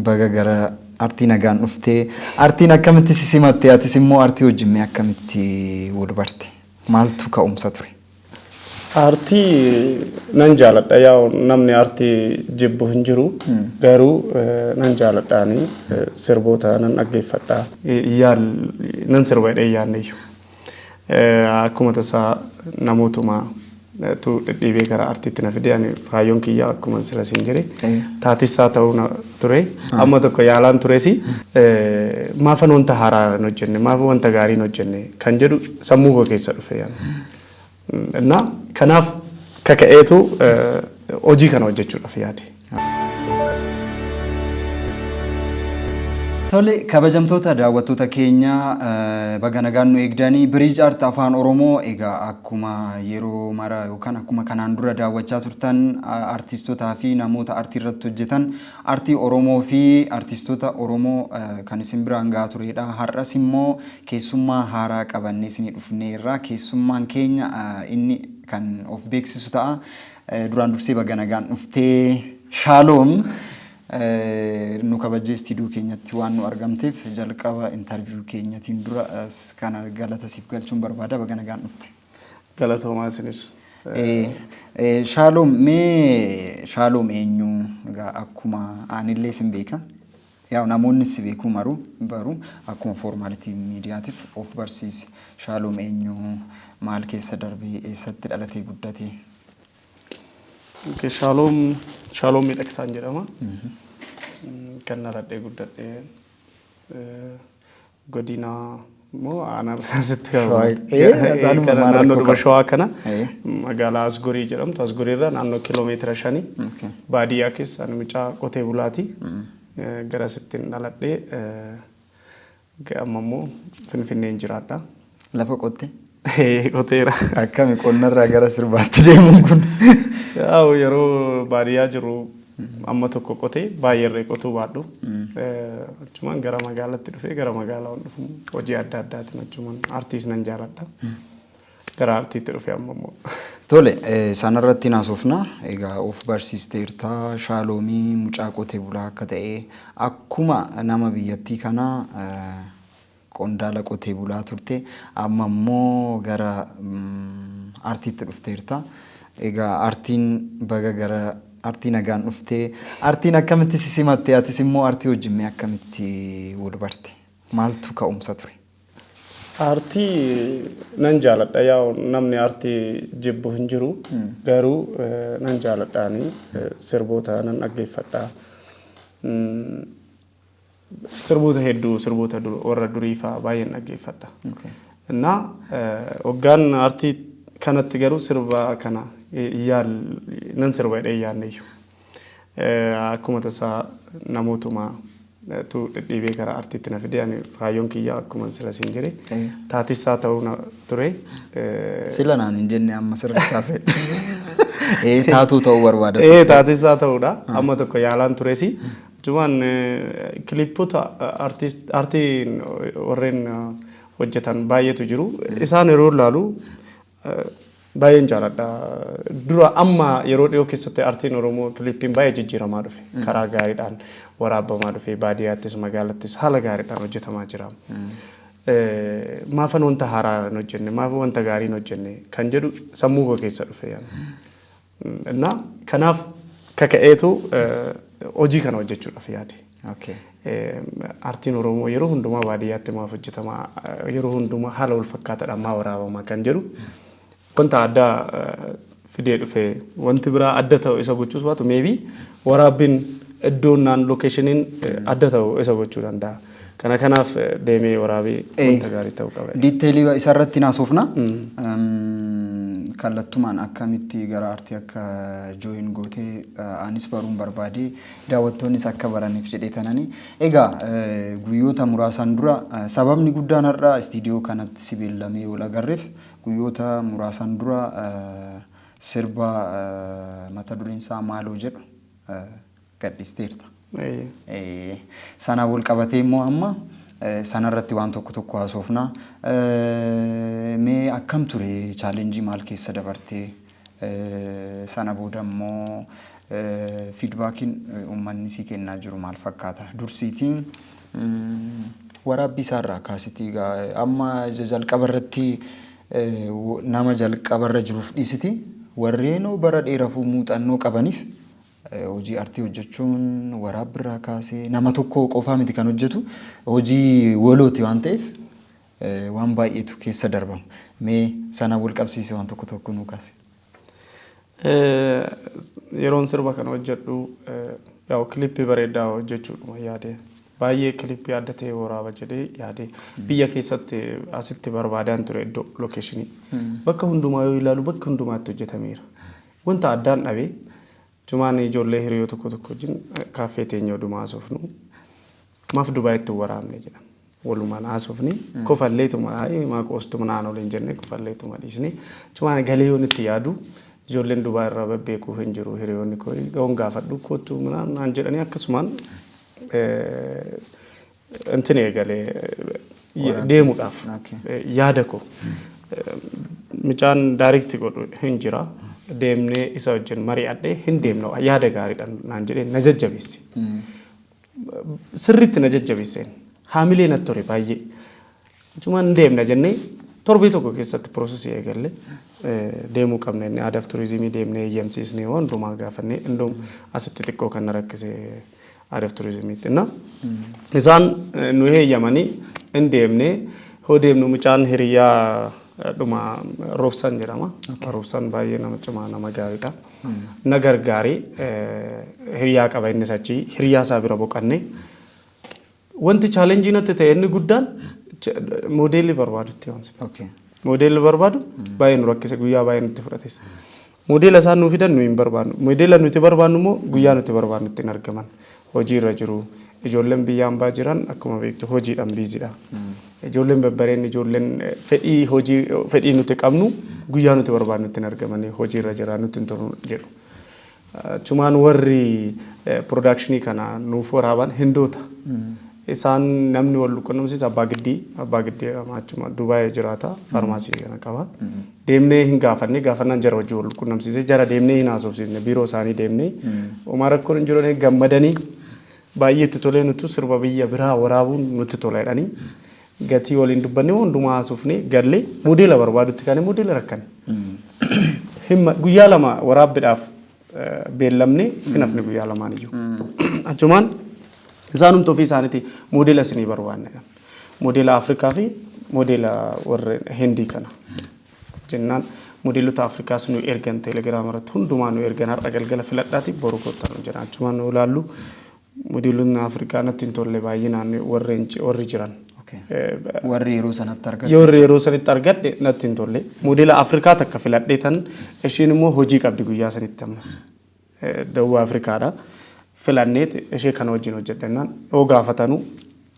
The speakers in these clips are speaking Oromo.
Bagagara artiin nagaan dhuftee artiin akkamitti sisimattee atis immoo artii wajjin akkamitti wal-barte maaltu ka'umsa ture? Artii nan jaaladha yaa namni artii jibbu hin jiru garuu nan jaaladhaani sirboota nan dhaggeeffadha yaal nan sirba dhee yaanneeyyu akkuma tasaa namootuma tu dhibee gara artiitti na fide ani faayyoon kiyya akkuma sira siin jedhe taatisaa ta'uu ture amma tokko yaalaan turesi maafan wanta haaraa hin hojjenne maafa wanta gaarii hin hojjenne kan jedhu sammuu koo keessa dhufe na kanaaf kaka'eetu hojii kana hojjechuudhaaf yaade. Tole kabajamtoota daawwattoota keenya baga nagaan nu eegdanii Bridge Art Afaan Oromoo egaa akkuma yeroo mara yookaan akkuma kanaan dura daawwachaa turtan artiistootaa fi namoota artii irratti hojjetan artii Oromoo fi artiistoota Oromoo kan isin biraan gahaa turedha. Har'as immoo keessummaa haaraa qabannee isinii dhufneerra. Keessummaan keenya inni kan of beeksisu ta'a. Duraan dursee baga nagaan dhuftee Shaaloom nu kabajee studio keenyatti waan nu argamteef jalqaba interview keenyatiin dura kana galata siif galchuun barbaada baga nagaan dhufte. Galatoomaa isinis. Shaaloom mee Shaaloom eenyu egaa akkuma anillee sin beeka yaa namoonni si beeku baru akkuma formality miidiyaatiif of barsiisi. Shaaloom eenyu maal keessa darbee eessatti dhalatee guddate? Shaaloom miidhagsaan jedhama. Kan naradhee guddadhee godina moo aanaa sitti naannoo Shawaa kana magaalaa Asgorii jedhamtu Asgoriirraa naannoo kiiloomeetira 5 baadiyyaa keessa ani mucaa qotee bulaati gara sittiin dhaladhee amma immoo Finfinneen jiraadha. Lafa qotte? Qoteera. Akkami qonnarraa gara sirbaatti deemuun kun? Yeroo baadiyyaa jiru amma tokko qotee baay'ee qotuu baadhu achumaan gara magaalaatti dhufee gara magaalaa dhufu hojii adda addaatiin achumaan artiis nan jaaladha gara artiitti dhufee amma immoo. Tole sanarratti naasofna egaa of barsiisteerta Shaaloomii mucaa qotee bulaa akka ta'e akkuma nama biyyattii kana qondaala qotee bulaa turte amma immoo gara artiitti dhufteerta. Egaa artiin baga gara artii nagaan dhuftee artiin akkamitti sisimattee atis immoo artii wajjin akkamitti wal-barte maaltu ka'umsa ture? Artii nan jaaladha yaa namni artii jibbu hin jiru garuu nan jaaladhaani sirboota nan dhaggeeffadha sirboota hedduu sirboota warra durii fa'aa baay'een dhaggeeffadha. Na hoggaan artii kanatti garuu sirba kana yaal nan sirba dhee yaanneeyyu akkuma tasaa namootuma tu dhibee gara artiitti na fide ani faayyoon kiyya akkuma sira siin jedhe taatisaa ta'uu ture. Sila naan hin jenne amma sirra taasise. Taatuu ta'uu barbaada. Taatisaa ta'uudha amma tokko yaalaan turesi jumaan kilippota artiin warreen hojjetan baay'eetu jiru isaan yeroo ilaalu baay'een jaaladha. Dura amma yeroo dhiyoo keessatti artiin Oromoo kilippiin baay'ee jijjiiramaa dhufe karaa gaariidhaan waraabamaa dhufe baadiyyaattis magaalattis haala gaariidhaan hojjetamaa jira. Maafan wanta haaraa hin hojjenne maafa wanta gaarii hin hojjenne kan jedhu sammuu koo keessa dhufe na kanaaf kaka'eetu hojii kana hojjechuudhaaf yaade. Artiin Oromoo yeroo hundumaa baadiyyaatti maaf hojjetama yeroo hundumaa haala wal fakkaataadhaan maa waraabamaa kan jedhu wanta adda fidee dhufe wanti biraa adda ta'u isa gochuus baatu maybe waraabbiin iddoon naan lokeeshiniin adda ta'u isa gochuu danda'a. Kanaaf deemee waraabee wanta gaarii ta'uu qaba. Diiteelii isarratti naasofna. kallattumaan akkamitti gara artii akka join gootee anis baruun barbaade daawwattoonnis akka baraniif jedhee tanani. Egaa guyyoota muraasan dura sababni guddaan har'a istiidiyoo kanatti si beellamee wal agarreef guyyoota muraasan dura sirba mata dureen isaa maaloo jedhu gadhiisteerta. Sana wal qabatee immoo amma sanarratti waan tokko haasofna. Mee akkam ture chaalenjii maal keessa dabartee sana booda immoo fiidbaakiin uummanni si kennaa jiru maal fakkaata? Dursiitiin waraabbii isaarraa kaasitii amma jalqabarratti nama jalqabarra jiruuf dhiisiti warreen bara dheeraaf muuxannoo qabaniif hojii artii hojjechuun waraabbiirraa kaasee nama tokko qofaa miti kan hojjetu hojii walooti waan ta'eef waan baay'eetu keessa darbamu. Mee sana wal qabsiise waan tokko nuu kaase. Yeroon sirba kana hojjedhu yaa kilippii bareedaa hojjechuudha yaade. Baay'ee kilippii adda ta'e waraaba jedhee yaade. Biyya keessatti asitti barbaadaan ture iddoo lokeeshinii. Bakka hundumaa yoo ilaalu bakka hundumaatti hojjetameera. Wanta addaan dhabee Cumaan ijoollee hiriyoo tokko wajjin kaaffee teenyee odumaa haasofnu maaf Dubaayitti waraabne jedhan. Walumaan haasofni kofalleetuma maa qoostuma naannoo hin jenne kofalleetuma dhiisne cumaan galee yoon itti yaadu ijoolleen Dubaay irraa babbeekuu hin jiru hiriyoonni koo gahuun gaafadhu kootu naan jedhanii akkasumaan intin eegalee deemuudhaaf yaada koo micaan daayirikti godhu hin jira. Deemnee isa wajjin mari'adhee hin deemnu yaada gaariidhaan naan jedhee na jajjabeesse. Sirriitti na jajjabeesseen haamilee natti ture baay'ee. Cumaan deemna jennee torbee tokko keessatti piroosesii eegalle deemuu qabna inni aadaaf turizimii deemnee eeyyamsiisnee hundumaa gaafannee hundum asitti xiqqoo kan na rakkise aadaaf turizimiitti. Isaan nu eeyyamanii hin deemnee hoo deemnu mucaan hiriyaa dhuma Roobsan jedhama. Roobsan baay'ee nama cimaa nama gaariidha. Na gargaarii hiriyaa qaba innis achi hiriyaa isaa bira boqannee wanti chaalenjii natti ta'e inni guddaan moodeelli barbaadutti waan sifa. Moodeelli barbaadu baay'ee nu rakkise guyyaa baay'ee nutti fudhates. Moodeela isaan nuu fidan nu hin barbaannu. Moodeela nuti barbaannu immoo guyyaa nuti barbaannutti hin argaman. Hojii irra jiru. Ijoolleen biyya ambaa jiran akkuma beektu hojiidhaan biizidha. Ijoolleen babbareen ijoolleen fedhii nuti qabnu guyyaa nuti barbaannutti hin argamanii hojii irra jiran nuti hin turre jedhu. Cumaan warri piroodakshinii kana nuuf waraaban Hindoota. Isaan namni wal quunnamsiisa abbaa giddii achuma Dubaayee jiraata faarmaasii kana qaba. Deemnee hin gaafannee gaafannaan jara wajjin wal quunnamsiise jara deemnee hin haasofsiisne biiroo isaanii deemnee homaa rakkoon hin jiranii gammadanii baay'eetti tolee nuti sirba biyya biraa waraabuun nuti tola jedhanii gatii waliin dubbannee hundumaa haasofnee gallee moodeela barbaadutti kan moodeela rakkan. Guyyaa lama waraabbiidhaaf beellamnee hin hafne guyyaa lamaan iyyuu. Achumaan isaanumti ofii isaaniitti moodeela isinii barbaanne moodeela Afrikaa fi moodeela warra Hindii kana jennaan moodeelota Afrikaas nu ergan teelegiraama irratti hundumaa nu ergan har'a galgala filadhaati boru kottan nu jedhan achumaan nu ilaallu moodeelonni Afrikaa natti hin tolle baay'inaan warri jiran. Warri yeroo sanatti argadde. Yeroo sanatti argadde natti hin tolle moodeela Afrikaa takka filadhee tan ishiin immoo hojii qabdi guyyaa sanitti ammas Dawwa Afrikaadha. Filanneet ishee kana wajjin hojjettannaan yoo gaafatanu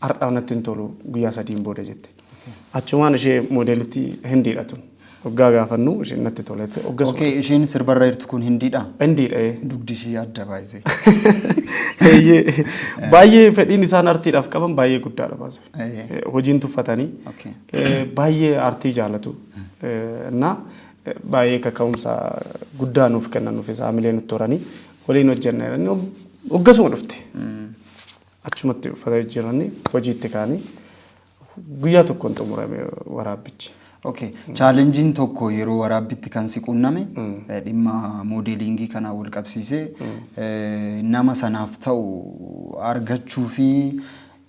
har'a natti hin tolu guyyaa sadiin booda jette. Achumaan ishee moodeelitti Hindiidha tun. Waggaa gaafannu isheen natti tolette. Isheen sirbarra jirtu kun Hindiidha? Hindiidha. Dugdi ishee adda baay'isee. Baay'ee fedhiin isaan artiidhaaf qaban baay'ee guddaadha baasuu. Hojiin tuffatanii baay'ee artii jaalatu. Innaa baay'ee kaka'umsa guddaa nuuf kennan nuuf isaa haamilee nutti horanii waliin hojjenna. Hoggasuma dhufte. Achumatti uffata jiranii hojiitti kaanii guyyaa tokkoon xumurame waraabbichi. Chaalenjiin tokko yeroo waraabbitti kan si quunname dhimma moodeelingii kana wal qabsiisee nama sanaaf ta'u argachuu fi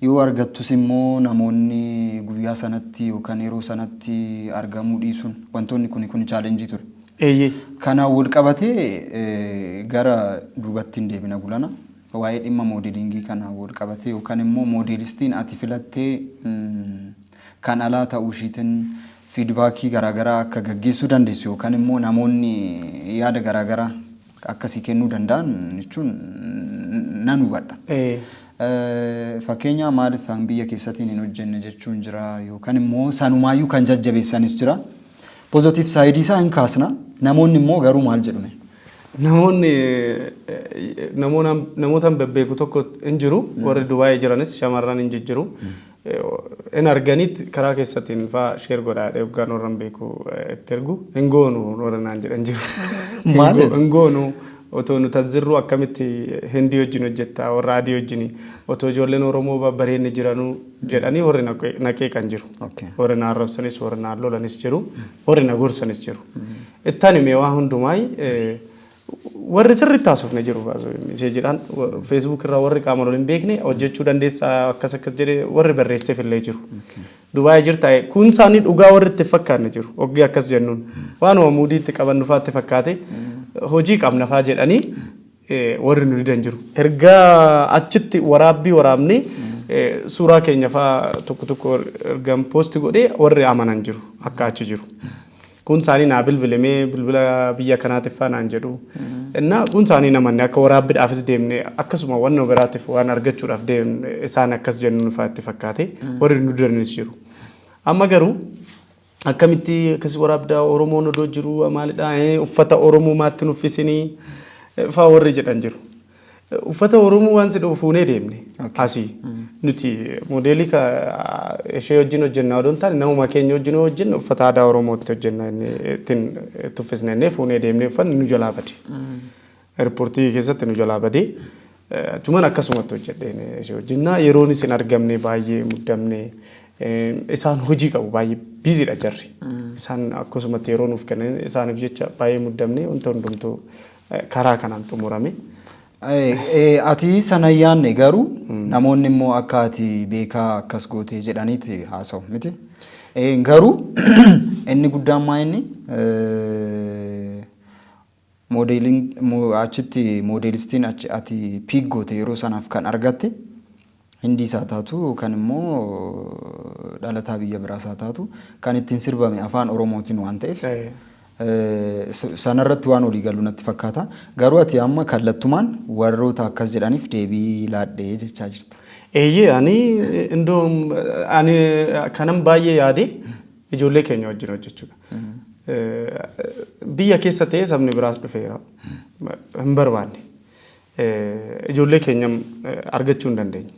yoo argattus immoo namoonni guyyaa sanatti yookaan yeroo sanatti argamuu dhiisuun wantoonni kun chaalenjii ture. Kana wal qabatee gara duubatti hin deebina gulana. Waa'ee dhimma moodeelingii kana wal qabatee yookaan immoo moodeelistiin ati filattee kan alaa ta'uu ishiitiin fiidbaakii garaagaraa akka gaggeessuu dandeessu yookaan immoo namoonni yaada garaagaraa akkasii kennuu danda'an jechuun nan hubadha. Fakkeenya maaliif biyya keessatti hin hojjenne jechuun jira yookaan immoo sanumaayyuu kan jajjabeessanis jira. Positive side isaa hin kaasna. Namoonni immoo garuu maal jedhume? Namoota bebbeeku tokko hin jiru. Warri Dubaayii jiranis shamarran hin jijjiru. In arganitti karaa keessatiin fa'aa sheer godhaadha yookaan warra beeku itti ergu hin goonu warra naan jedhan jiru. Maaliif? Hin goonu otoo nuti asirru akkamitti Hindii wajjin hojjetta warra adii wajjin otoo ijoolleen Oromoo babbareedni jiranuu jedhanii warri naqee kan jiru. Warri na arrabsanis warri na lolanis jiru. Warri na gorsanis jiru. Ittaan himee waa hundumaa warri sirriitti haasofne jiru meeseejiidhaan Facebook irraa warri qaama waliin beekne hojjechuu dandeessaa akkas jedhee warri barreesseef illee jiru. Dubaayii jirta kun isaanii dhugaa warri itti fakkaanne jiru. Oggii akkas jennuun waanuma muudiitti qaban dhufaatti fakkaate hojii qabna fa'aa jedhanii warri nu didan jiru. Ergaa achitti waraabne suuraa keenya fa'aa tokko ergaan poosti godhee warri amanan jiru akka achi jiru. Kun isaanii naa bilbilamee bilbila biyya kanaatiif faanaan jedhu. Innaa kun isaanii namanne akka waraabbiidhaafis deemne akkasuma waan nu biraatiif waan argachuudhaaf deemne isaan akkas jennuun fa'aatti fakkaate warri nu didanis jiru. Amma garuu akkamitti akkas waraabdaa Oromoon odoo jiru maalidhaa uffata Oromoo maatti nuffisinii fa'aa warri jedhan jiru. Uffata Oromoo waan sidhu fuunee deemne asii nuti moodeelii ishee wajjin hojjennaa odoon taane namuma keenya wajjin hojjennu uffata aadaa Oromootti hojjennaa ittiin tuffisnee fuunee deemnee uffanni nu jalaa bade. Riippoortii keessatti nu jalaa bade. Tuman akkasumatti hojjedheen ishee wajjinnaa yeroon isin argamne baay'ee muddamne isaan hojii qabu baay'ee biiziidha jarri. Isaan akkasumatti yeroo nuuf kennan isaaniif jecha baay'ee muddamne wanta hundumtuu karaa kanaan xumurame. Ati sana yaanne garuu namoonni immoo akka ati beekaa akkas gootee jedhaniiti haasa'u miti. Garuu inni guddaan maa inni achitti moodeelistiin ati piik goote yeroo sanaaf kan argatte Hindii isaa taatu kan immoo dhalataa biyya biraa isaa taatu kan ittiin sirbame afaan Oromootiin waan ta'eef. Sanarratti waan olii galu natti fakkaata. Garuu ati amma kallattumaan warroota akkas jedhaniif deebii laadhee jechaa jirta. Ani kanan baay'ee yaade ijoollee keenya wajjin hojjechuudha. Biyya keessa ta'ee sabni biraas dhufeera. Hin barbaanne. Ijoollee keenya argachuu hin dandeenye.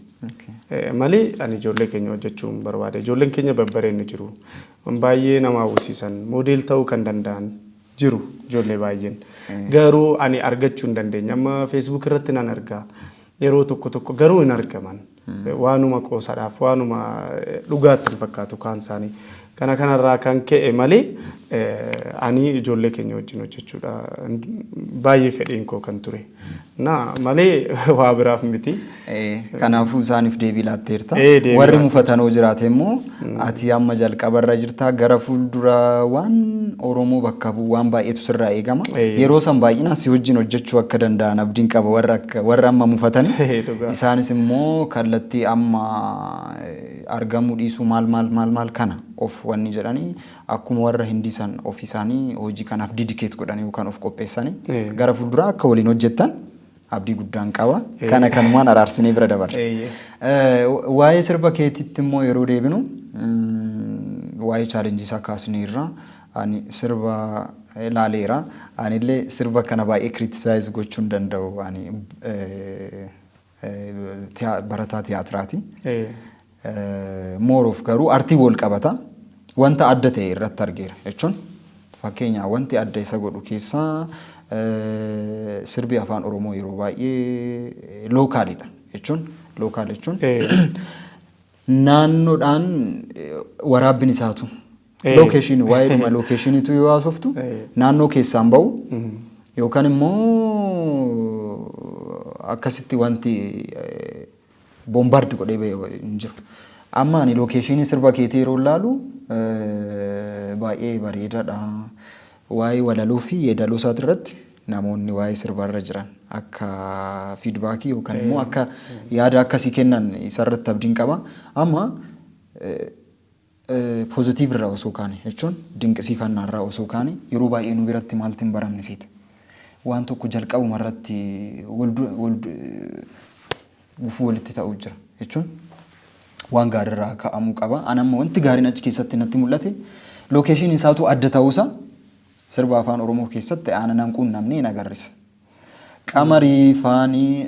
Malee ani ijoollee keenya hojjechuu hin barbaade. Ijoolleen keenya babbareedni jiru. Baay'ee nama hawwisiisan moodeel ta'uu kan danda'an jiru ijoollee baay'een. Garuu ani argachuu hin dandeenye. Amma Facebook irratti nan argaa. Yeroo tokko garuu hin argaman. Waanuma qoosaadhaaf waanuma dhugaatti hin fakkaatu kaan isaanii. Kanarraa kan ka'e malee ani ijoollee keenya wajjin hojjechuudha baay'ee fedhiin koo kan ture. Malee waa biraaf miti. Kanaafuu isaaniif deebii laatteerta. Warri mufatanoo jiraate immoo ati amma jalqabarra jirta gara fuuldura waan Oromoo bakka bu'u waan baay'eetu sirraa eegama. Yeroo san baay'inaan si wajjin hojjechuu akka danda'an abdiin qaba warra amma mufatanii. Isaanis immoo kallattii amma argamuu dhiisuu maal kana of wanni jedhanii akkuma warra Hindii san of isaanii hojii kanaaf didikeet godhanii yookaan of qopheessanii gara fuulduraa akka waliin hojjettan abdii guddaan qaba. Kana kanumaan araarsinee bira dabarra. Waa'ee sirba keetitti immoo yeroo deebinu waa'ee chaalenjii isaa kaasneerra ani sirba ilaaleera. Anillee sirba kana baay'ee kiritisaayiz gochuun danda'u ani barataa tiyaatiraati. Mooroof garuu artii wal qabata. Wanta adda ta'e irratti argeera jechuun fakkeenya wanti adda isa godhu keessaa sirbi afaan Oromoo yeroo baay'ee lookaalidha jechuun naannoodhaan waraabbiin isaatu lookeeshinii waa'ee dhuma lookeeshiniitu yoo haasoftu naannoo keessaan ba'u yookaan immoo akkasitti wanti boombaardi godhee hin jiru. Amma ani lookeeshinii sirba keetii yeroo ilaalu baay'ee bareedaadha. Waa'ee walaloo fi yeedaloo isaati irratti namoonni waa'ee sirbarra jiran akka fiidbaakii yookaan immoo akka yaada akkasii kennan isarratti abdiin qaba. Amma pozitiiv irraa osoo kaane jechuun dinqisiifannaa irraa osoo kaane yeroo baay'ee nu biratti maaltiin baramne seeta. Waan tokko jalqabuma irratti gufuu walitti ta'uu jira jechuun waan gaarii irraa ka'amuu qaba. Anamma wanti gaariin achi keessatti natti mul'ate lookeeshinii isaatu adda ta'uusaa sirba afaan Oromoo keessatti aanan quunnamne hin agarsiisa. Qamarii faanii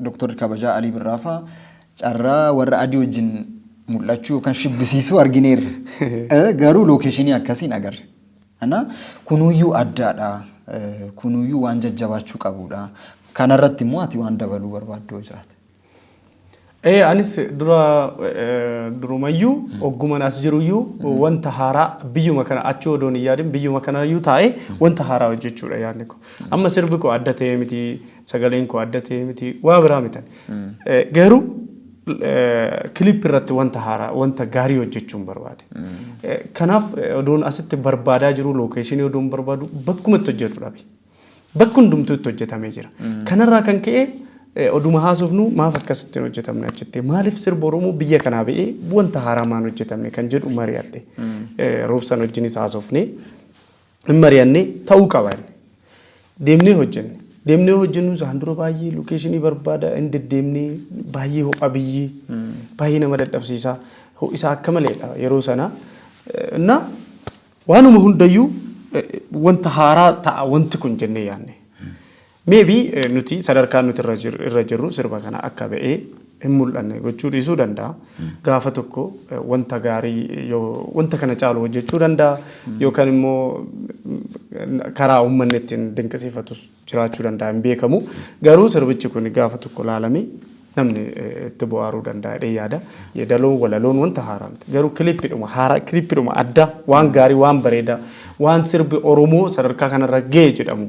Dr. Kabajaa Alii Birraafaa carraa warra adii wajjin mul'achuu yookaan shibbisiisuu argineerra. Garuu lookeeshinii akkasiin agarre. Kunuyyuu addaadha. Kunuyyuu waan jajjabaachuu qabudha. Kanarratti immoo ati waan dabaluu barbaaddu jiraate. Anis durumayyuu ogguman as jiruyyuu wanta haaraa biyyuma kana achi odoon hin yaadin biyyuma kanayyuu taa'ee wanta haaraa hojjechuudha yaadni ko. Amma sirbi koo adda ta'ee miti, sagaleen koo adda ta'ee miti, waa biraa mitan. Garuu kilip irratti wanta haaraa, wanta gaarii hojjechuun barbaade. Kanaaf odoon asitti barbaadaa jiru lookeeshinii odoon barbaadu bakkumatti hojjetu dhabe. Bakka hundumtuutti hojjetamee jira. Kanarraa kan ka'e oduma haasofnu maaf akkasittiin hojjetamne achitti maaliif sirba Oromoo biyya kanaa ba'ee wanta haaraa maan hojjetamne kan jedhu mari'adhe. Roobsan wajjinis haasofne hin mari'anne ta'uu qaba. Deemnee hojjenne. Deemnee hojjennu isaan dura baay'ee lookeeshinii barbaada hin deddeemnee baay'ee ho'a biyyi baay'ee nama dadhabsiisa. Ho'isaa akka maleedha yeroo sana. Na waanuma hundayyuu wanta haaraa ta'a wanti kun jennee yaadne. Maybe nuti sadarkaan nuti irra jirru sirba kana akka ba'ee hin mul'anne gochuu dhiisuu danda'a. Gaafa tokko wanta gaarii wanta kana caalu hojjechuu danda'a yookaan immoo karaa uummanni ittiin dinqisiifatus jiraachuu danda'a hin beekamu. Garuu sirbichi kun gaafa tokko laalamee namni itti bu'aaruu danda'a jedhee yaada. Yeedaloon walaloon wanta haaraa miti. Garuu kilippidhuma adda waan gaarii waan bareedaa waan sirbi Oromoo sadarkaa kanarra ga'e jedhamu.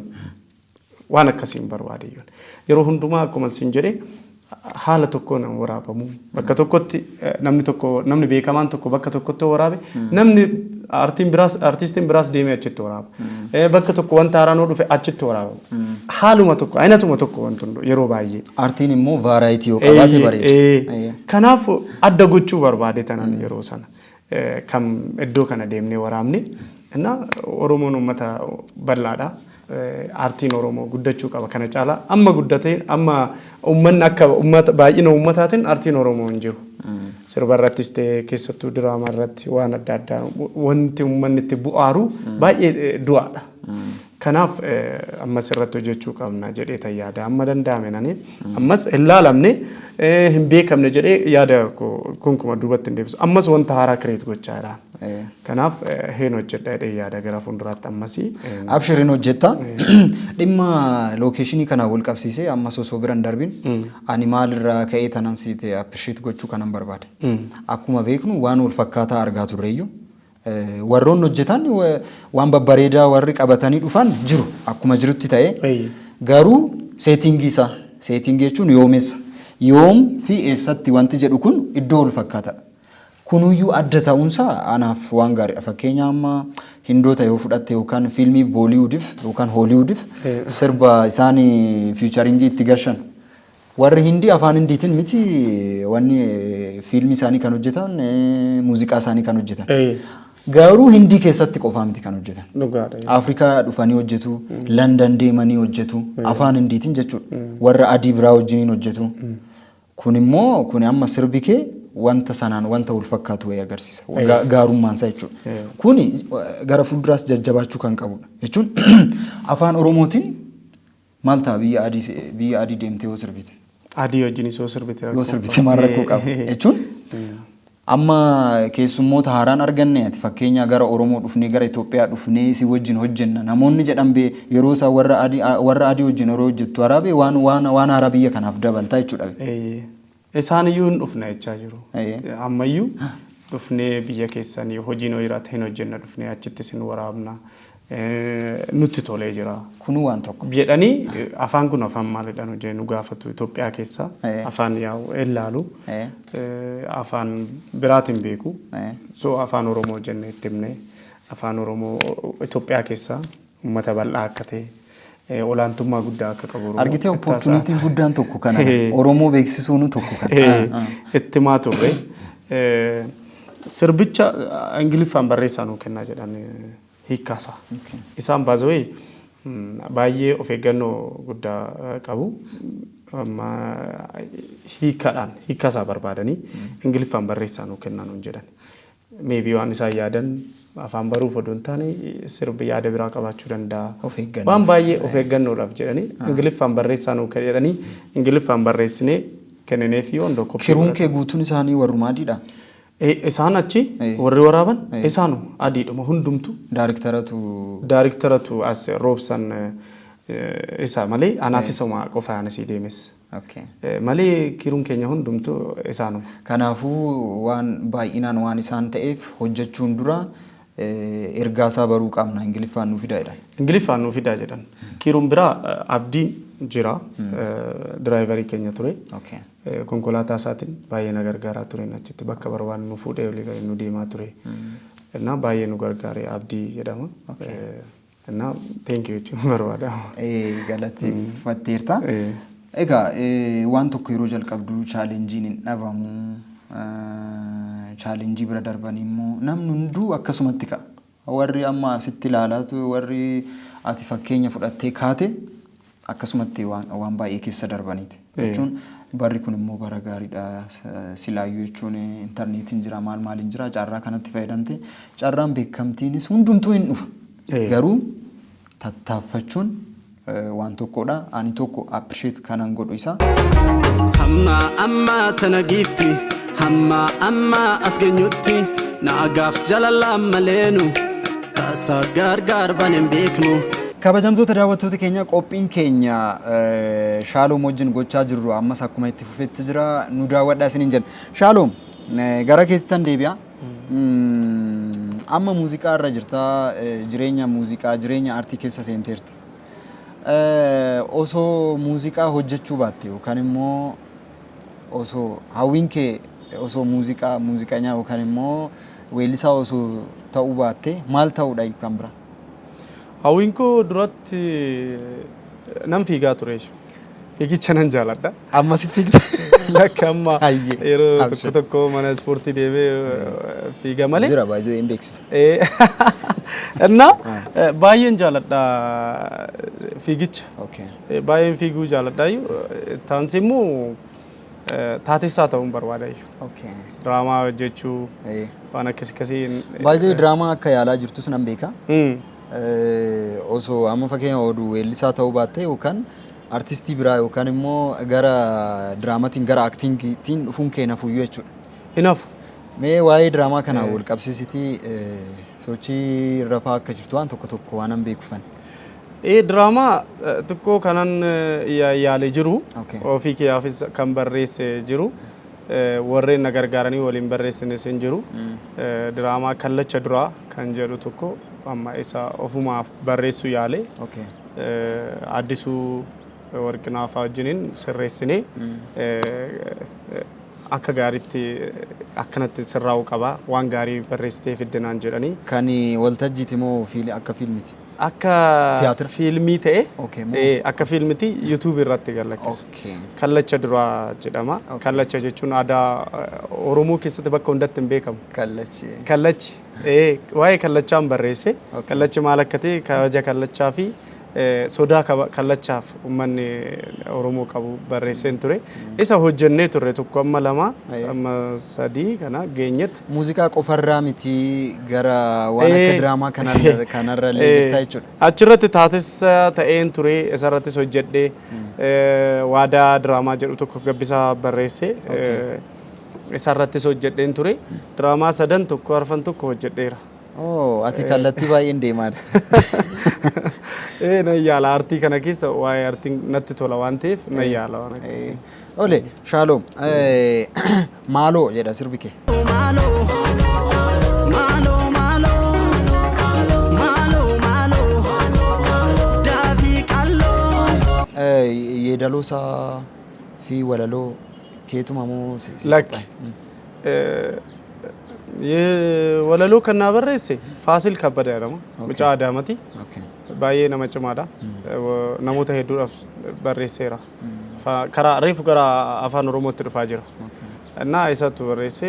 Waan akkasiin barbaade yeroo hundumaa akkuma sin jedhe haala tokkoon waraabamu bakka tokkotti namni beekamaan tokko bakka tokkotti waraabe namni artistiin biraas deemee achitti waraaba bakka tokko wanta haaraan dhufe achitti waraaba haaluma tokko aynatuma tokko wanti yeroo baay'ee artiin immoo vaaraayitii yoo qabaate bareeda. Kanaaf adda gochuu barbaade tanan yeroo sana kam iddoo kana deemnee waraabne Oromoon uummata bal'aadha. Artiin Oromoo guddachuu qaba kana caalaa amma guddatee amma uummanni akka uummata baay'ina uummataatiin artiin Oromoo hin jiru. Sirba irrattis ta'ee keessattuu diraamaa irratti waan adda addaa wanti uummanni itti bu'aaru baay'ee du'aadha. Kanaaf ammas irratti hojjechuu qabna jedhee tan yaada amma danda'ame nani ammas hin laalamne hin beekamne jedhee yaada kunkuma duubatti hin deebisu ammas wanta haaraa kireet gochaa jira. Kanaaf hin hojjedha jedhee yaada gara fuulduraatti ammasii. Abshirin hojjetta. Dhimma lookeeshinii kana wal qabsiisee ammas osoo biran darbin ani maalirraa ka'ee tanan siite appreciate gochuu kanan barbaade. Akkuma beeknu waan wal fakkaataa argaa turreeyyuu. Warroon hojjetan waan babbareedaa warri qabatanii dhufan jiru akkuma jirutti ta'e garuu seetingii isaa seetingii jechuun yoomessa yoom fi eessatti wanti jedhu kun iddoo wal fakkaataadha. Kunuyyuu adda ta'uunsaa anaaf waan gaariidha. Fakkeenya amma Hindoota yoo fudhatte yookaan fiilmii Booliwudiif yookaan Hooliwudiif sirba isaan fiicharingii itti gashan warri Hindii afaan Hindiitiin miti wanni fiilmii isaanii kan hojjetan muuziqaa isaanii kan hojjetan. Garuu Hindii keessatti qofaa miti kan hojjetan. Afrikaa dhufanii hojjetu, London deemanii hojjetu, afaan Hindiitiin jechuudha. Warra adii biraa wajjiniin hojjetu. Kun immoo kun amma sirbi kee wanta sanaan wanta wal fakkaatu wayii agarsiisa. Gaarummaan isaa jechuudha. Kuni gara fuulduraas jajjabaachuu kan qabudha. Jechuun afaan Oromootiin maal ta'a biyya adii deemtee yoo sirbite. Adii wajjin yoo sirbite maal rakkoo qaba jechuun. Amma keessummoota haaraan arganne ati fakkeenya gara Oromoo dhufnee gara Itoophiyaa dhufnee si wajjin hojjenna namoonni jedhan bee yeroo isaa warra adii wajjin yeroo hojjettu waraabee waan haaraa biyya kanaaf dabaltaa jechuudha. Isaan iyyuu hin dhufne jechaa jiru. Ammayyuu dhufnee biyya keessanii hojiin hojiirratti hin hojjenna dhufnee achitti sin waraabna. Nutti tolee jira. Kunu waan tokko. Jedhanii afaan kun afaan maalidhaan hojjennu gaafatu Itoophiyaa keessa afaan yaa'u ilaalu afaan biraatiin beeku. So afaan Oromoo jennee itti himne afaan Oromoo Itoophiyaa keessa uummata bal'aa akka ta'e olaantummaa guddaa akka qabu. Argitee opportunitiin guddaan tokko kana Oromoo beeksisuun tokko kana. Itti maa turre sirbicha Ingiliffaan barreessaa nuu kennaa jedhan hiikkaasa. Isaan baazawee baay'ee of eeggannoo guddaa qabu. Hiikkaadhaan hiikkaasaa barbaadanii Ingiliffaan barreessaa nuu kennaa nuun jedhan. Maybe waan isaan yaadan afaan baruuf odoo hin taane sirbi yaada biraa qabaachuu danda'a. Waan baay'ee of eeggannoodhaaf jedhanii Ingiliffaan barreessaa nuu jedhanii Ingiliffaan barreessinee kennineef yoo hundoo koppii. Kiruun kee guutuun isaanii warrumaa adiidha. Isaan achi warri waraaban isaanu adiidhuma hundumtu. Daariktaratu as roobsan isa malee anaaf isuma qofaa anasii deemes. Malee kiruun keenya hundumtu isaanuma. Kanaafuu waan baay'inaan waan isaan ta'eef hojjechuun dura ergaasaa baruu qabna Ingiliffaan nuu fidaa jedhan. Ingiliffaan nuu fidaa jedhan. Kiruun biraa abdiin jira. Diraayivarii keenya ture. Konkolaataa isaatiin baay'ee na gargaaraa ture achitti bakka barbaannu nu fuudhee olii gadi nu deemaa ture. Innaa baay'ee nu gargaare abdii jedhama. Innaa thank you jechuun barbaada. Galateeffatteerta. Egaa waan tokko yeroo jalqabdu chaalenjiin hin dhabamu. Chaalenjii bira darbanii immoo namni hunduu akkasumatti ka'a. Warri amma asitti ilaalaatu warri ati fakkeenya fudhattee kaate akkasumatti waan baay'ee keessa darbaniiti. Jechuun barri kun immoo bara gaariidha. Silaayyuu jechuun intarneetiin jira maaliin jira carraa kanatti fayyadamte carraan beekamtiinis hundumtuu hin dhufa. Garuu tattaaffachuun waan tokkodha. Ani tokko appreciate kanan godhu isa. Amma tana gifti amma as geenyutti naagaaf jaalala maleenu taasa gargaar banen beeknu. Kabajamtoota daawwattoota keenya qophiin keenya Shaaloom wajjin gochaa jirru ammas akkuma itti fufetti jira nu daawwadhaa isiniin jenna. Shaaloom gara keettan deebi'a. Amma muuziqaa irra jirta jireenya muuziqaa jireenya aartii keessa seenteerti. Osoo muuziqaa hojjechuu baatte yookaan immoo osoo hawwiin kee osoo muuziqanyaa yookaan immoo weellisaa osoo ta'uu baatte maal ta'uudha kan bira? Hawwiin koo duratti nan fiigaa ture. Fiigicha nan jaaladha. Amma si fiigda? Lakka amma yeroo tokko mana ispoortii deemee fiiga malee. Jira baay'ee hin beeksisa. Innaa baay'een jaaladha fiigicha. Baay'een fiiguu jaaladha. Taansi immoo taatessaa ta'uun barbaada. Diraamaa hojjechuu waan akkasii. Baay'ee diraamaa akka yaalaa jirtus nan beeka. Osoo amma fakkeenya oduu weellisaa ta'uu baatte yookaan artistii biraa yookaan immoo gara diraamaatiin gara aktiingiitiin dhufuun kee nafuyyuu jechuudha. Hinafu. Mee waa'ee diraamaa kanaa wal qabsiisitii sochii rafaa akka jirtu waan tokko waan an beekufan. Diraamaa xiqqoo kanan yaalee jiru ofii keeyaafis kan barreesse jiru warreen na gargaaranii waliin barreessines hin jiru. Diraamaa kallacha duraa kan jedhu tokko amma isa ofumaaf barreessuu yaale addisuu warqinaafaa wajjiniin sirreessinee akka gaariitti akkanatti sirraa'uu qaba waan gaarii barreessitee fiddinaan jedhanii. Kan waltajjiiti moo akka fiilmiti? Akka fiilmii ta'e akka fiilmiti YouTube irratti gallakkisa. Kallacha duraa jedhama. Kallacha jechuun aadaa Oromoo keessatti bakka hundatti hin beekamu. Kallachi waa'ee kallachaan barreesse. Kallachi maal akka ta'e kabaja kallachaa fi sodaa kallachaaf uummanni Oromoo qabu barreesseen ture. Isa hojjennee turre tokko amma lama amma sadii kana geenyetti. Muuziqaa qofarraa miti gara waan akka diraamaa kanarra illee jirta jechuudha. Achirratti taatessa ta'een ture isarrattis hojjedhee waadaa diraamaa jedhu tokko gabbisaa barreesse. Isarrattis hojjedheen ture. Diraamaa sadan tokko arfan tokko hojjedheera. Ati kallattii baay'een deemaadha. Na yaala aartii kana keessa waa'ee aartiin natti tola waan ta'eef na yaala waan akkasii. Ole Shaaloom maaloo jedha sirbi kee. Yeedaloosaa fi walaloo keetuma moo lakki walaloo kan naa barreesse Faasil Kabbada jedhama. Mucaa Adaamati. Baay'ee nama cimaadha. Namoota hedduudhaaf barreesseera. Karaa reefu gara afaan Oromootti dhufaa jira. እና isatu barreesse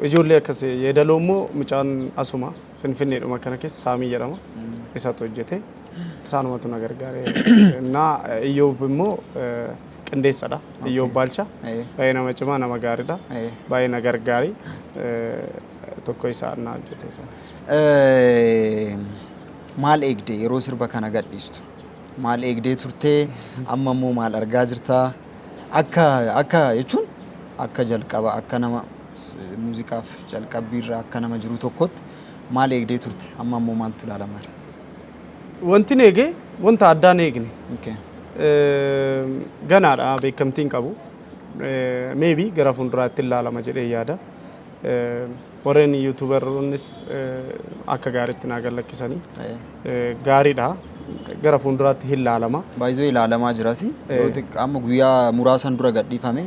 ijoollee akkasii yeedaloo immoo mucaan asuma finfinneedhuma kana keessa saamii jedhama isatu hojjete isaanumatu na gargaare እና Iyyoob immoo qindeessadha Iyyoob Baalcha baay'ee nama cimaa nama gaariidha baay'ee na gargaari tokko isaa na hojjete maal eegdee yeroo sirba kana gadhiistu maal eegdee turtee amma immoo maal argaa jirta akka jechuun akka jalqaba akka nama muuziqaaf jalqabbiirra akka nama jiru tokkotti maal eegdee turte amma immoo maaltu ilaalama wanti neege wanta addaan eegne ganaadha beekamtiin qabu maybe gara fuulduraatti ilaalama jedhee yaada warreen yuutuubaroonnis akka gaariitti naa gallakkisanii gaariidha gara fuulduraatti ilaalama baay'ee ilaalamaa jirasi amma guyyaa muraasan dura gadhiifame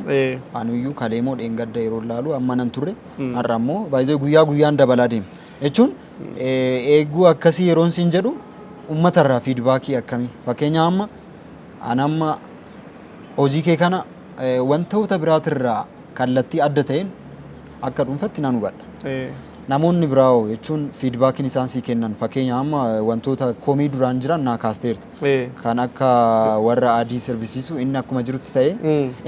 anuyyuu kaleemoo dheengadda yeroo ilaalu amma nan turre har'a immoo baay'ee guyyaan dabalaa deema jechuun eeguu akkasii yeroon siin jedhu uummatarraa fiidbaakii akkamii fakkeenya amma hojii kee kana wantoota biraatirraa kallattii adda ta'een akka dhuunfatti nan hubadha. Namoonni biraa jechuun fiidbaakiin isaan sii kennan fakkeenya amma wantoota koomii duraan jiran naa kaasteerta. Kan akka warra adii sirbisiisu inni akkuma jirutti ta'e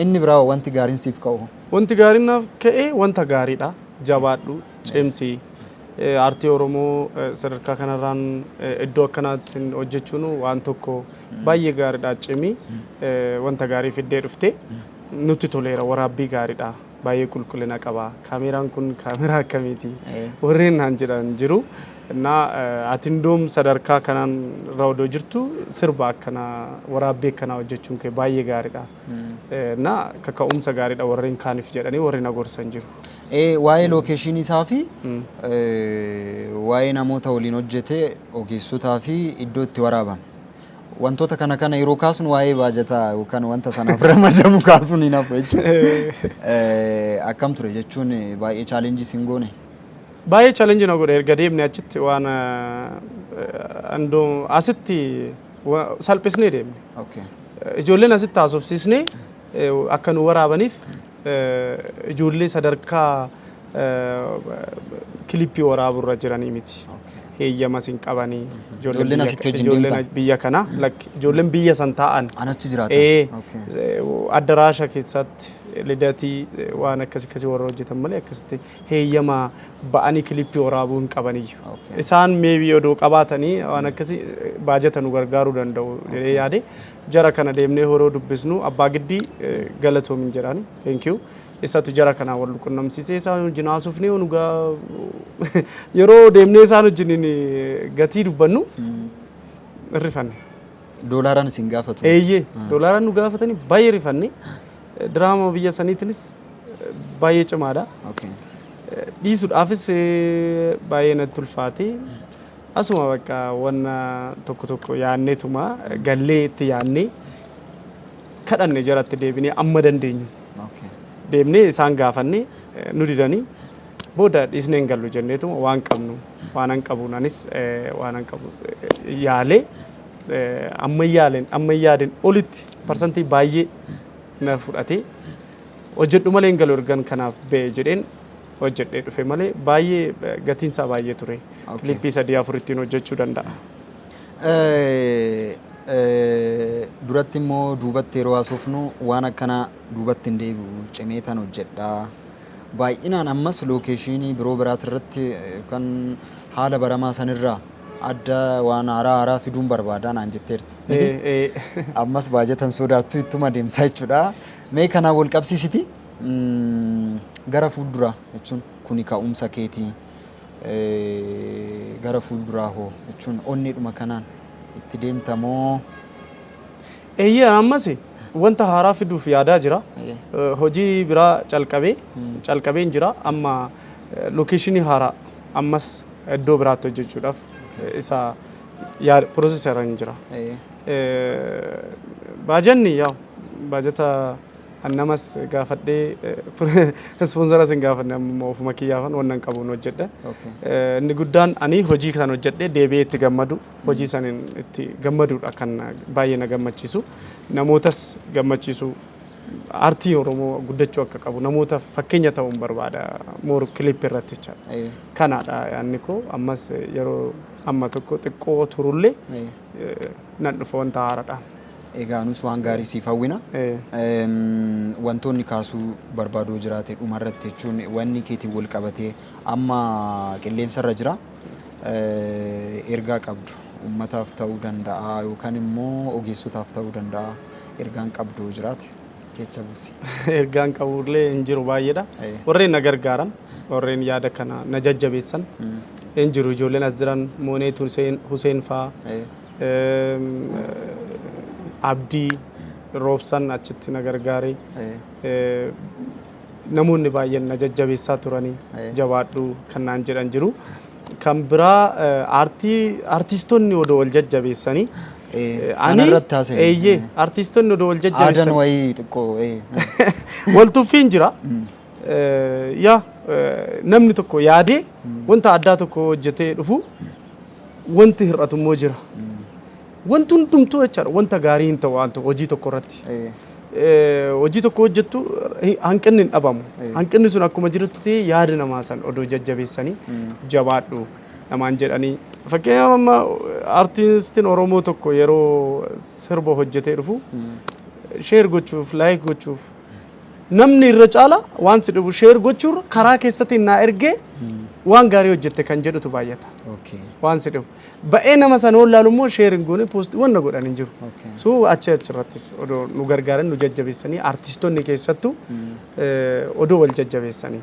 inni biraa wanti gaariin siif ka'u. Wanti gaariin naaf ka'e wanta gaariidha. Jabaadhu cimsii aartii Oromoo sadarkaa kanarraan iddoo akkanaatti hojjechuun waan tokko baay'ee gaariidha cimii wanta gaarii fiddee dhufte nutti toleera waraabbii gaariidha. Baay'ee qulqullina qaba kaameraan kun kaameraa akkamiiti warreen naan jedhan jiru na ati ndoom sadarkaa kanaan raawdoo jirtu sirba akkana waraabbii akkana hojjechuun kee baay'ee gaariidha na kaka'umsa gaariidha warreen kaaniif jedhanii warreen agorsan jiru waa'ee lookeeshinii isaa fi waa'ee namoota waliin hojjetee ogeessotaa fi iddoo itti waraaban wantoota kana yeroo kaasuun waa'ee baajataa yookaan wanta sanaaf ramadamu kaasuun hin hafu jechuudha. Akkam ture jechuun baay'ee chaalenjii siin goone. Baay'ee chaalenjii na godhe erga deemne achitti waan asitti salphisnee deemne. Ijoolleen asitti haasofsiisnee akka nu waraabaniif ijoollee sadarkaa kilippii waraaburra jiranii miti. Heeyyama sin qabanii ijoolleen biyya kana ijoolleen biyya san taa'an anachi jiraatan addaraasha keessatti lidatii waan akkasii warra hojjetan malee akkasitti heeyyama ba'anii kilippii waraabuu hin qabaniyyu isaan meebii odoo qabaatanii waan akkasii baajata nu gargaaruu danda'u jedhee yaade jara kana deemnee horoo dubbisnu abbaa giddii galatoomin jedhani thank you isatu jara kana wal qunnamsiisee isaan wajjin haasofnee nugaa yeroo deemnee isaan wajjin gatii dubbannu rifanne. Doolaaraan isin gaafatu? Eeyyee doolaaraan nu gaafatanii baay'ee rifanne diraama biyya saniitinis baay'ee cimaadha. Dhiisuudhaafis baay'ee natti ulfaate asuma bakka wanna tokko yaanneetuma gallee itti yaannee kadhanne jaratti deebinee amma dandeenyu. Deemnee isaan gaafanne nu didanii booda dhiisnee hin gallu jenneetuma waan qabnu waan an qabuun anis waan an qabu yaalee amma yaadeen olitti parsantii baay'ee na fudhatee hojjedhu malee hin galu ergan kanaaf ba'e jedheen hojjedhee dhufe malee baay'ee gatiinsaa baay'ee ture kilippii 3-4 ittiin hojjechuu danda'a. Duratti immoo duubatti yeroo haasofnu waan akkana duubatti hin deebi'u cimee tan hojjedha. Baay'inaan ammas lookeeshinii biroo biraatirratti kan haala baramaa sanirraa adda waan haaraa fiduun barbaadaa naan jetteerti. Ammas baajatan sodaattu ittuma deemtaa jechuudha. Mee kanaan wal qabsiisiti gara fuulduraa jechuun kuni ka'umsa keetii gara fuulduraa hoo jechuun onneedhuma kanaan itti deemtamoo? Eeyyee ammas wanta haaraa fiduuf yaadaa jira. Hojii biraa calqabeen jira amma lookeeshinii haaraa ammas iddoo biraatti hojjechuudhaaf isa pirooseesaraan jira. Baajanni baajata annamas gaafadhee ispoonsara sin gaafanne amma ofuma kiyyaafan wannan qabuun hojjedha. Inni guddaan ani hojii kan hojjedhee deebi'ee itti gammadu hojii sanin itti gammaduudha kan baay'ee na gammachiisu namootas gammachiisu aartii Oromoo guddachuu akka qabu namoota fakkeenya ta'uun barbaada moor kilip irratti jechaadha. Kanaadha yaanni koo ammas yeroo amma tokko xiqqoo turullee nan dhufa wanta haaraadha. Egaa nus waan gaarii siif hawwina. Wantoonni kaasuu barbaaduu jiraate dhumarratti jechuun wanni keetiin wal qabatee amma qilleensarra jira. Ergaa qabdu ummataaf ta'uu danda'a yookaan immoo ogeessotaaf ta'uu danda'a. Ergaan qabdu jiraate keessa buusi. Ergaan qabullee hin jiru baay'eedha. Warreen na gargaaran warreen yaada kana na jajjabeessan hin jiru ijoolleen as jiran Mooneet Huseen fa'aa. Abdii Roobsan achitti na gargaare namoonni baay'een na jajjabeessaa turanii jabaadhu kan naan jedhan jiru. Kan biraa aartistoonni odoo wal jajjabeessanii sanarratti haasa'e. Aartistoonni odoo wal jajjabeessanii aadan wayii xiqqoo waltuffiin jira. Yaa namni tokko yaadee wanta addaa tokko hojjetee dhufu wanti hir'atu immoo jira. Wanti hundumtuu jechaadha wanta gaarii hin ta'u waan hojii tokko irratti. Hojii tokko hojjettu hanqinni hin dhabamu. Hanqinni sun akkuma jirutti ta'ee yaada namaa san odoo jajjabeessanii jabaadhu namaan jedhanii. Fakkeenyaaf amma aartistiin Oromoo tokko yeroo sirba hojjetee dhufu sheer gochuuf laayik gochuuf namni irra caala waan si dhibu sheer gochuurra karaa keessatti naa ergee waan gaarii hojjette kan jedhutu baay'ata. Waan si dhibu. Ba'ee nama sana wallaalu immoo sheerin goone poostii wanna godhan hin jiru. So achirrattis odoo nu gargaaran nu jajjabeessanii aartistoonni keessattuu odoo wal jajjabeessanii.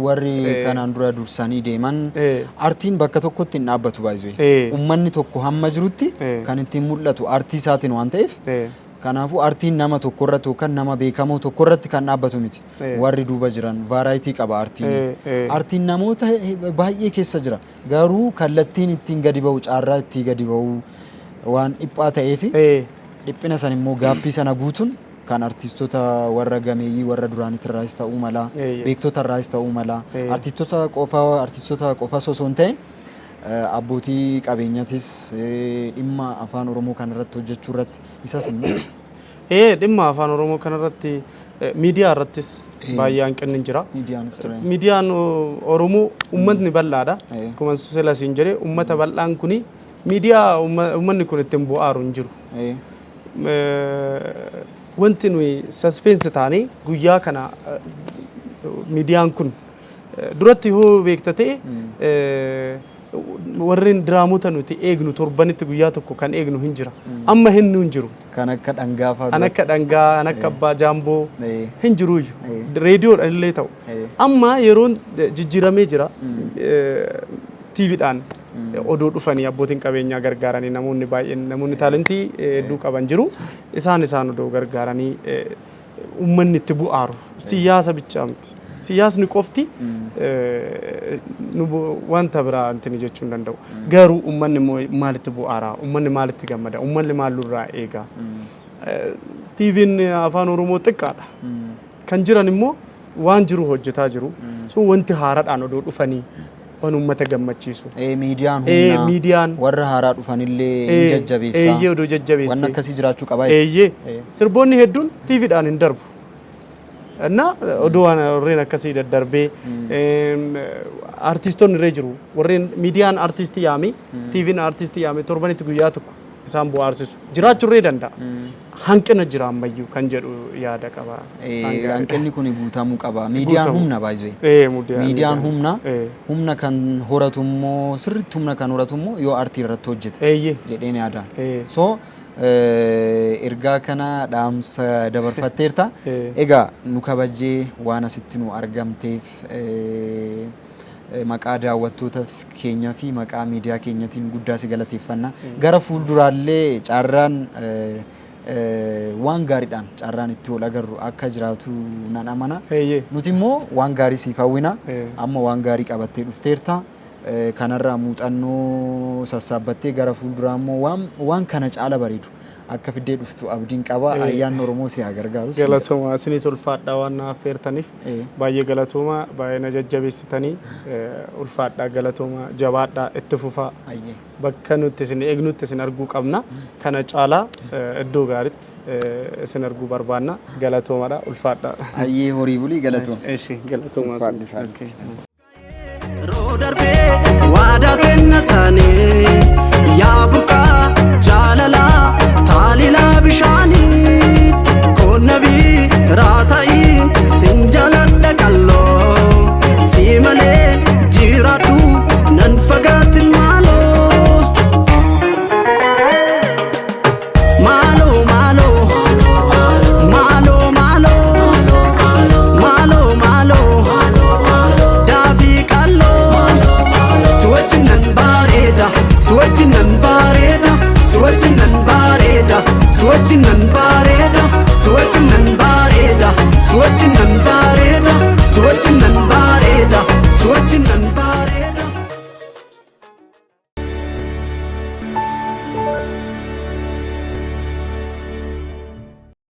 Warri kanaan dura dursanii deeman aartiin bakka tokkotti hin dhaabbatu baay'ee. Uummanni tokko hamma jirutti kan ittiin mul'atu aartii isaatiin waan ta'eef. Kanaafuu aartiin nama tokko irratti yookaan nama beekamoo tokko irratti kan dhaabbatu miti. Warri duuba jiran vaaraayitii qaba aartiin. Aartiin namoota baay'ee keessa jira. Garuu kallattiin ittiin gadi ba'u caarraa ittiin gadi ba'u waan dhiphaa ta'eef dhiphina san immoo gaappii sana guutuun kan aartistoota warra gameeyyii warra duraaniitirraas ta'uu mala beektota irraas ta'uu mala aartistoota qofa osoo hin ta'in abbootii qabeenyaatis dhimma afaan Oromoo kanarratti hojjechuu irratti isas dhimma afaan Oromoo kanarratti miidiyaa irrattis baay'ee hanqinni jira. Miidiyaan Oromoo uummatni bal'aadha. Akkuma Selasiin jedhee uummata bal'aan kuni miidiyaa uummanni kun ittiin bu'aaru hin jiru. Wanti nuyi saspeensi taanee guyyaa kana miidiyaan kun duratti yoo beekta ta'e warreen diraamoota nuti eegnu torbanitti guyyaa tokko kan eegnu hin jira. Amma hin jiru. Kan akka dhangaa fa'aa. Kan akka dhangaa, kan akka abbaa jaamboo hin jiru. Reediyoodhaan illee ta'u. Amma yeroon jijjiiramee jira. TVdhaan odoo dhufanii abbootiin qabeenyaa gargaaranii namoonni baay'een namoonni taalentii hedduu qaban jiru. Isaan odoo gargaaranii uummanni itti bu'aaru. Siyaasa bichaa miti. Siyaasni qofti wanta biraa antini jechuu hin danda'u. Garuu uummanni maalitti bu'aaraa? Uummanni maalitti gammada? Uummanni maalirraa eega? TV'n afaan Oromoo xiqqaadha. Kan jiran immoo waan jiru hojjetaa jiru. So wanti haaraadhaan odoo dhufanii waan uummata gammachiisu. Miidiyaan warra haaraa dhufanillee hin jajjabeessaa. Odoo jajjabeessee. Waan akkasii jiraachuu qaba. Sirboonni hedduun TVdhaan hin darbu. እና ኦዶዋን ወሬን አከሲ ደደርቤ አርቲስቶን ረጅሩ ወሬን ሚዲያን አርቲስት ያሚ ቲቪን አርቲስት ያሚ ቶርባኒት ጉያ ተኩ ኢሳን ቦአርሲሱ ጅራቹ ረደንዳ hanqina jira ammayyu kan jedhu yaada qaba. Hanqinni kun guutamuu qaba. Miidiyaan humna baay'ee. Miidiyaan humna kan horatu immoo sirriitti humna kan horatu immoo yoo aartii irratti hojjete jedheen yaadaan. So ergaa kana dhaamsa dabarfatteerta. Egaa nu kabajee waan asitti nu argamteef maqaa daawwattoota keenyaa fi maqaa miidiyaa keenyatiin guddaa si galateeffanna. Gara fuulduraallee caarraan waan gaariidhaan caarraan itti ol agarru akka jiraatu nan amana. Nuti immoo waan gaarii siif hawwina. Amma waan gaarii qabattee dhufteerta. Kanarraa muuxannoo sassaabbattee gara fuulduraa immoo waan kana caala bareedu akka fiddee dhuftu abdiin qaba ayyaanni Oromoo si haa gargaaru. Galatooma isinis ulfaadhaa waan naaf feertaniif baay'ee galatooma baay'ee na jajjabeessitanii ulfaadhaa galatooma jabaadhaa itti fufaa. Bakka nuti isin eegnutti isin arguu qabna kana caalaa iddoo gaariitti isin arguu barbaanna galatoomadha ulfaadhaa. Ayyee horii bulii galatooma. Eeshi galatooma. Rodarbe wada tenna sane ya buka jalala talila bishani konabi ratai sinjaladda kallo simale jiratu nan fagatin malo malo malo malo malo malo malo davi kallo suwachinan bareda suwachinan bareda suwachinan bareda suwachinan bareda suwachinan bareda suwachinan bareda suwachinan bareda suwachinan